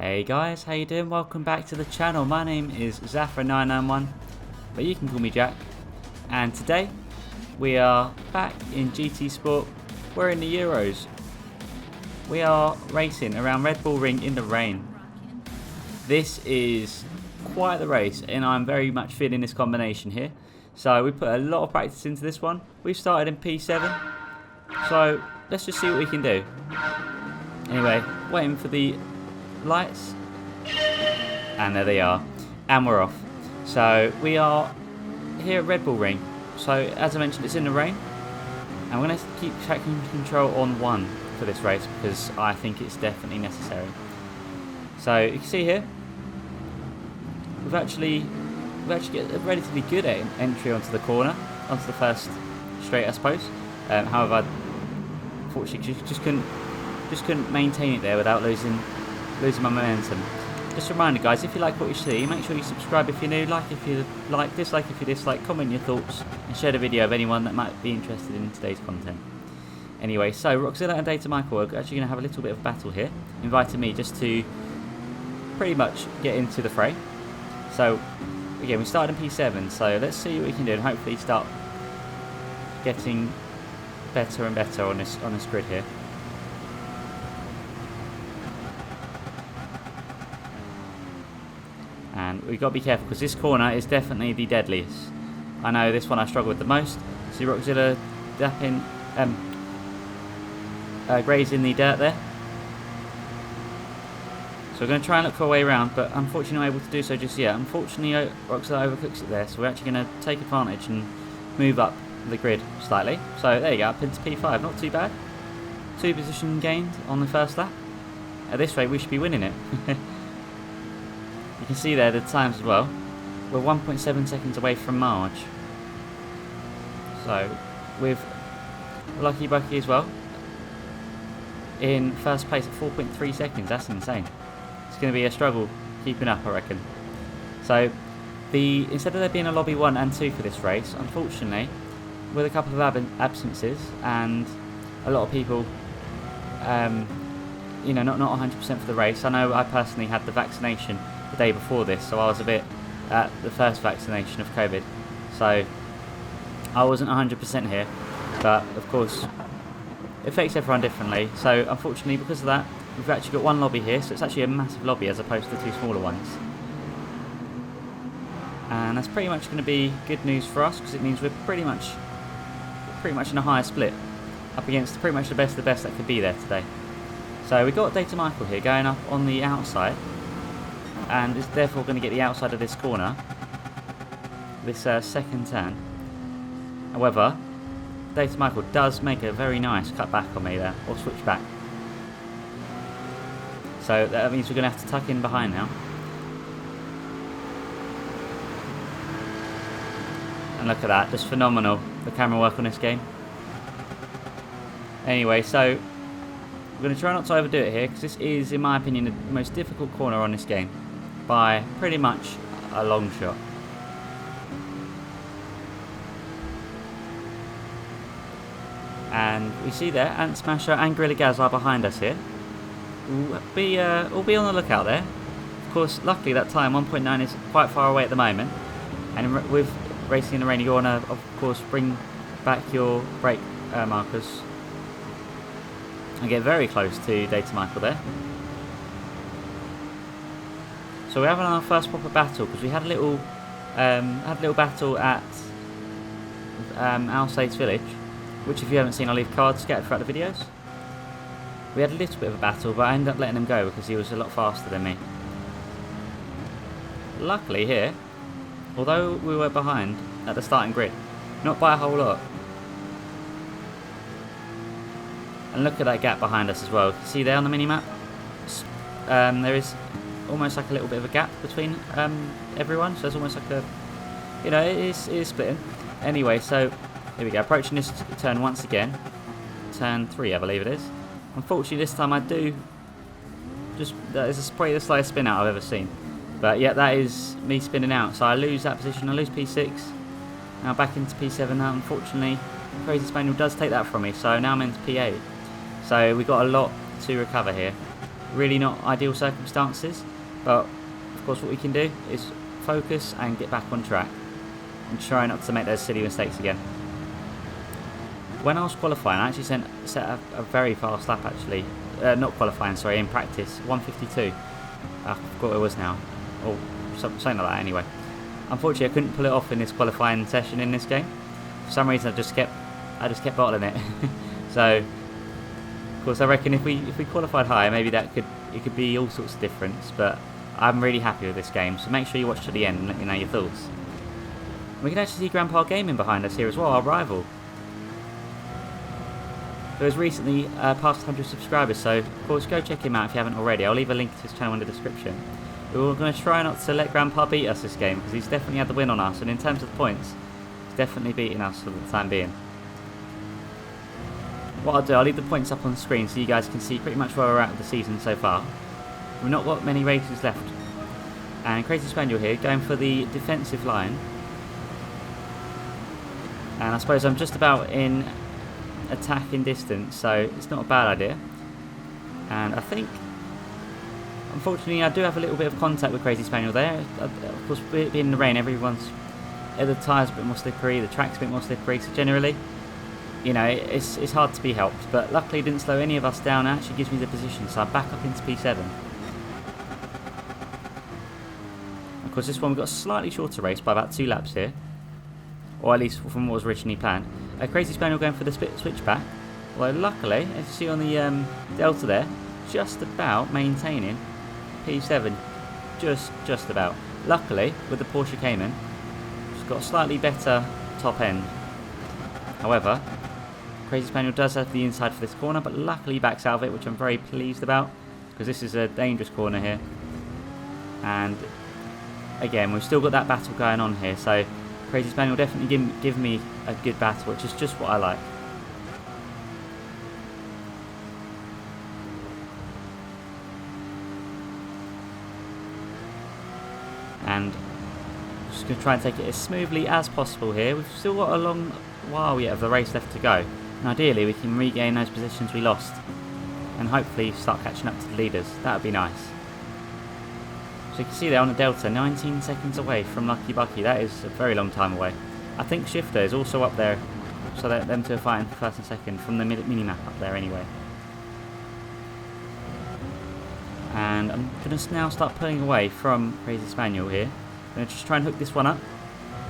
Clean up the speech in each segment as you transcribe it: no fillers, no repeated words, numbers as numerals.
Hey guys, how you doing? Welcome back to the channel. My name is Zafra991, but you can call me Jack. And today we are back in GT Sport. We're in the Euros. We are racing around Red Bull Ring in the rain. This is quite the race, and I'm very much feeling this combination here. So we put a lot of practice into this one. We've started in P7, so let's just see what we can do. Anyway, waiting for the lights, and there they are, and we're off. So we are here at Red Bull Ring. So as I mentioned, it's in the rain, and we're going to keep tracking control on 1 for this race because I think it's definitely necessary. So you can see here we've actually got a relatively good entry onto the corner, onto the first straight, I suppose. However, unfortunately just couldn't maintain it there without losing my momentum. Just a reminder, guys, if you like what you see, make sure you subscribe if you're new, like if you like, dislike if you dislike, comment your thoughts, and share the video of anyone that might be interested in today's content. Anyway, so Roxilla and Data Michael are actually going to have a little bit of battle here, inviting me just to pretty much get into the fray. So again, we started in P7, so let's see what we can do and hopefully start getting better and better on this grid here. And we've got to be careful because this corner is definitely the deadliest. I know this one I struggle with the most. See Roxilla dapping, grazing the dirt there. So we're going to try and look for a way around, but unfortunately not able to do so just yet. Unfortunately, Roxilla overcooks it there, so we're actually going to take advantage and move up the grid slightly. So there you go, up into P5, not too bad. 2 position gained on the first lap. At this rate, we should be winning it. You can see there the times as well. We're 1.7 seconds away from Marge. So, with Lucky Bucky as well, in first place at 4.3 seconds. That's insane. It's going to be a struggle keeping up, I reckon. So, instead of there being a lobby 1 and 2 for this race, unfortunately, with a couple of absences and a lot of people, you know, not 100% for the race. I know I personally had the vaccination the day before this, so I was a bit at the first vaccination of COVID, so I wasn't 100% here, but of course it affects everyone differently. So unfortunately, because of that, we've actually got 1 lobby here, so it's actually a massive lobby as opposed to the 2 smaller ones, and that's pretty much going to be good news for us because it means we're pretty much in a higher split up against pretty much the best of the best that could be there today. So we've got Data Michael here going up on the outside, and is therefore going to get the outside of this corner, this second turn. However, Data Michael does make a very nice cut back on me there, or switch back. So that means we're going to have to tuck in behind now. And look at that, just phenomenal, the camera work on this game. Anyway, so we're going to try not to overdo it here, because this is, in my opinion, the most difficult corner on this game, by pretty much a long shot. And we see there, Ant Smasher and Gorilla Gaz are behind us here. We'll be on the lookout there. Of course, luckily that time, 1.9, is quite far away at the moment. And with racing in the rain, you want to, of course, bring back your brake markers and get very close to Data Michael there. So we're having our first proper battle because we had a little battle at Alsace Village, which if you haven't seen, I'll leave cards scattered throughout the videos. We had a little bit of a battle, but I ended up letting him go because he was a lot faster than me. Luckily here, although we were behind at the starting grid, not by a whole lot. And look at that gap behind us as well. See there on the mini-map? There is almost like a little bit of a gap between everyone, so it's almost like a, you know, it is splitting. Anyway, so here we go, approaching this turn once again, turn 3 I believe it is. Unfortunately this time I do that is probably the slowest spin out I've ever seen, but yeah, that is me spinning out, so I lose that position, I lose P6, now back into P7 now. Unfortunately Crazy Spaniel does take that from me, so now I'm into P8, so we've got a lot to recover here. really not ideal circumstances, but of course what we can do is focus and get back on track and try not to make those silly mistakes again. When I was qualifying, I actually set a very fast lap actually. Not qualifying, sorry, in practice, 152. I forgot what it was now, or something like that anyway. Unfortunately, I couldn't pull it off in this qualifying session in this game. For some reason, I just kept bottling it. So, of course, I reckon if we qualified higher, maybe it could be all sorts of difference. But I'm really happy with this game, so make sure you watch to the end and let me know your thoughts. We can actually see Grandpa Gaming behind us here as well, our rival. Who has recently passed 100 subscribers, so of course go check him out if you haven't already. I'll leave a link to his channel in the description. We're going to try not to let Grandpa beat us this game, because he's definitely had the win on us, and in terms of points, he's definitely beating us for the time being. What I'll do, I'll leave the points up on the screen so you guys can see pretty much where we're at with the season so far. We've not got many races left. And Crazy Spaniel here, going for the defensive line. And I suppose I'm just about in attacking distance, so it's not a bad idea. And I think, unfortunately, I do have a little bit of contact with Crazy Spaniel there. Of course, being in the rain, the tyres a bit more slippery, the track's a bit more slippery, so generally, you know, it's hard to be helped. But luckily, it didn't slow any of us down. It actually gives me the position, so I'm back up into P7. Of course, this one we've got a slightly shorter race by about 2 laps here, or at least from what was originally planned. Crazy Spaniel going for the switchback. Well, luckily, as you see on the Delta there, just about maintaining P7. Just about. Luckily, with the Porsche Cayman, it's got a slightly better top end. However, Crazy Spaniel does have the inside for this corner, but luckily backs out of it, which I'm very pleased about, because this is a dangerous corner here. And again, we've still got that battle going on here, so Crazy Spaniel definitely give me a good battle, which is just what I like. And just going to try and take it as smoothly as possible here. We've still got a long while yet of the race left to go, and ideally we can regain those positions we lost and hopefully start catching up to the leaders. That would be nice. So you can see there on the Delta, 19 seconds away from Lucky Bucky. That is a very long time away. I think Shifter is also up there, so that them two are fighting for first and second from the mini-map up there anyway. And I'm going to now start pulling away from Crazy Spaniel here. I'm going to just try and hook this one up,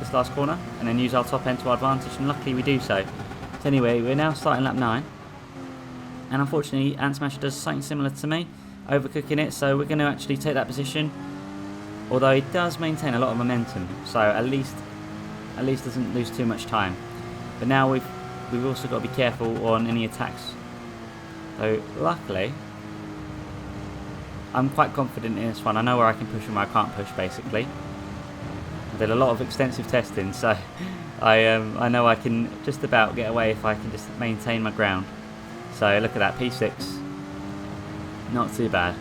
this last corner, and then use our top end to our advantage, and luckily we do so. So anyway, we're now starting lap 9. And unfortunately, Ant Smasher does something similar to me, overcooking it, so we're going to actually take that position. Although he does maintain a lot of momentum, so at least doesn't lose too much time. But now we've also got to be careful on any attacks. So luckily, I'm quite confident in this one. I know where I can push and where I can't push, basically. I did a lot of extensive testing, so I know I can just about get away if I can just maintain my ground. So look at that, P6. Not too bad.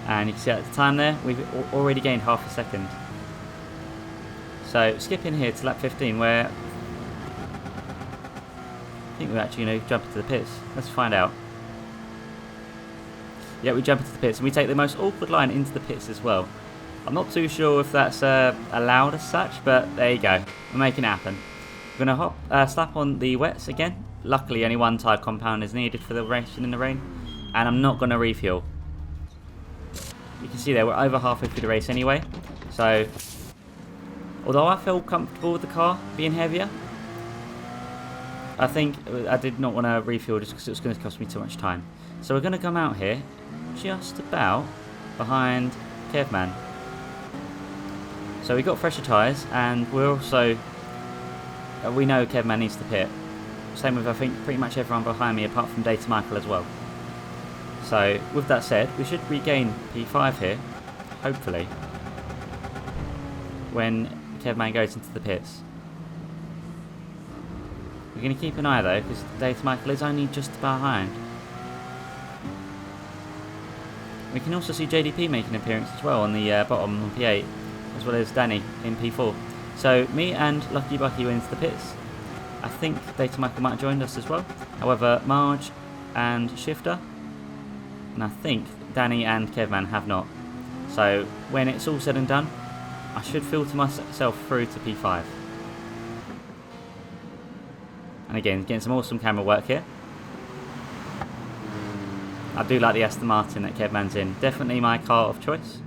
And you can see at the time there, we've already gained half a second. So skipping here to lap 15, where I think we're actually going to jump into the pits. Let's find out. Yeah, we jump into the pits, and we take the most awkward line into the pits as well. I'm not too sure if that's allowed as such, but there you go. We're making it happen. We're going to slap on the wets again. Luckily, only one tyre compound is needed for the racing in the rain, and I'm not going to refuel. You can see there, we're over halfway through the race anyway. So, although I feel comfortable with the car being heavier, I think I did not want to refuel just because it was going to cost me too much time. So we're going to come out here just about behind Kevman. So we got fresher tyres, and we're also, we know Kevman needs to pit. Same with, I think, pretty much everyone behind me apart from Data Michael as well. So with that said, we should regain P5 here, hopefully, when Kevman goes into the pits. We're going to keep an eye though, because Data Michael is only just behind. We can also see JDP make an appearance as well on the bottom on P8, as well as Danny in P4. So me and Lucky Bucky went into the pits. I think Data Michael might have joined us as well. However, Marge and Shifter, and I think Danny and Kevman have not. So when it's all said and done, I should filter myself through to P5. And again, getting some awesome camera work here. I do like the Aston Martin that Kevman's in. Definitely my car of choice.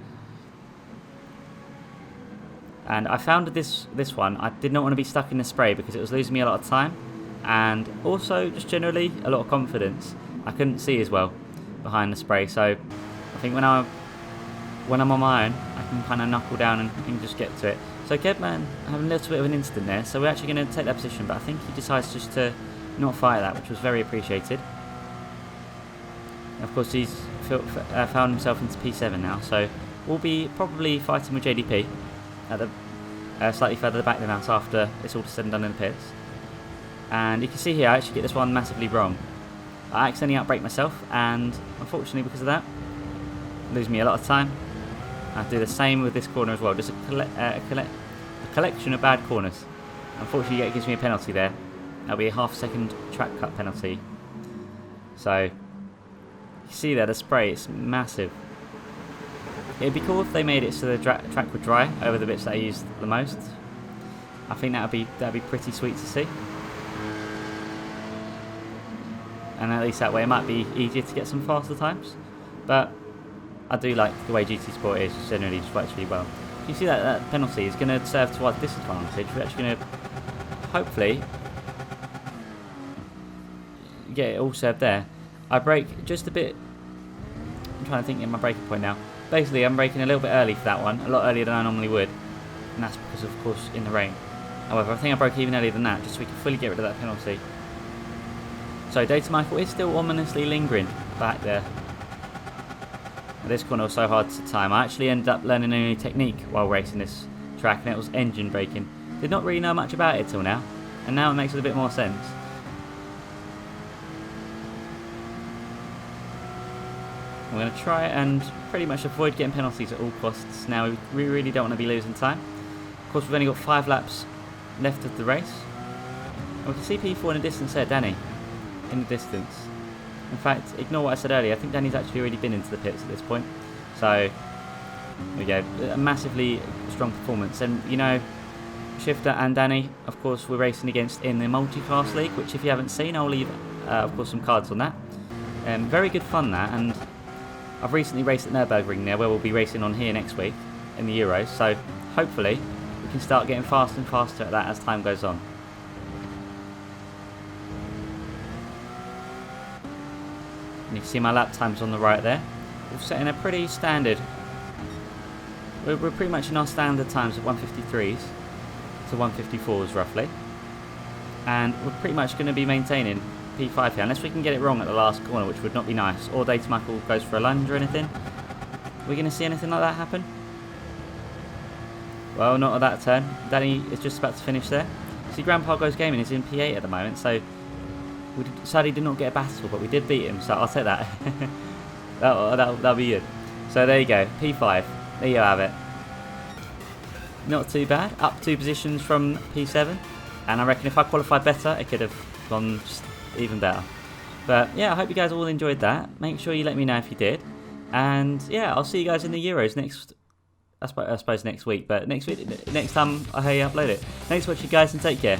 And I found this one, I did not want to be stuck in the spray because it was losing me a lot of time. And also, just generally, a lot of confidence. I couldn't see as well behind the spray. So, I think when I'm on my own, I can kind of knuckle down and just get to it. So Kevman having a little bit of an incident there. So we're actually going to take that position. But I think he decides just to not fire that, which was very appreciated. Of course, he's found himself into P7 now. So we'll be probably fighting with JDP. At the slightly further back than us after it's all said and done in the pits. And you can see here I actually get this one massively wrong. I accidentally outbrake myself, and unfortunately because of that, lose me a lot of time. I do the same with this corner as well, just a collection of bad corners. Unfortunately it gives me a penalty there. That'll be a half-second track cut penalty. So you see there the spray, it's massive. It'd be cool if they made it so the track would dry over the bits that I used the most. I think that'd be pretty sweet to see. And at least that way it might be easier to get some faster times. But I do like the way GT Sport is, generally just works really well. You see that penalty is going to serve to our disadvantage. We're actually going to hopefully get it all served there. I brake just a bit. I'm trying to think in my braking point now. Basically, I'm braking a little bit early for that one, a lot earlier than I normally would, and that's because, of course, in the rain. However, I think I broke even earlier than that, just so we can fully get rid of that penalty. So, Data Michael is still ominously lingering back there. This corner was so hard to time. I actually ended up learning a new technique while racing this track, and it was engine braking. Did not really know much about it till now, and now it makes a bit more sense. I'm going to try and pretty much avoid getting penalties at all costs. Now, we really don't want to be losing time. Of course, we've only got 5 laps left of the race. And we can see P4 in the distance there, Danny, in the distance. In fact, ignore what I said earlier. I think Danny's actually already been into the pits at this point. So, there we go. A massively strong performance. And, you know, Shifter and Danny, of course, we're racing against in the multi-class league, which if you haven't seen, I'll leave, of course, some cards on that. Very good fun, that. And I've recently raced at Nürburgring there, where we'll be racing on here next week in the Euros, so hopefully we can start getting faster and faster at that as time goes on. And you can see my lap times on the right there. We're setting a pretty standard, we're pretty much in our standard times of 153s to 154s roughly, and we're pretty much going to be maintaining P5 here, unless we can get it wrong at the last corner, which would not be nice, or Data Michael goes for a lunge or anything. Are we going to see anything like that happen? Well, not at that turn. Danny is just about to finish there. See, Grandpa Goes Gaming is in P8 at the moment, so we sadly did not get a battle, but we did beat him, so I'll take that. that'll be good. So there you go, P5. There you have it. Not too bad. Up 2 positions from P7, and I reckon if I qualified better, it could have gone even better. But yeah, I hope you guys all enjoyed that. Make sure you let me know if you did, and yeah, I'll see you guys in the Euros next, I suppose next week, but next time I upload it. Thanks for watching guys, and take care.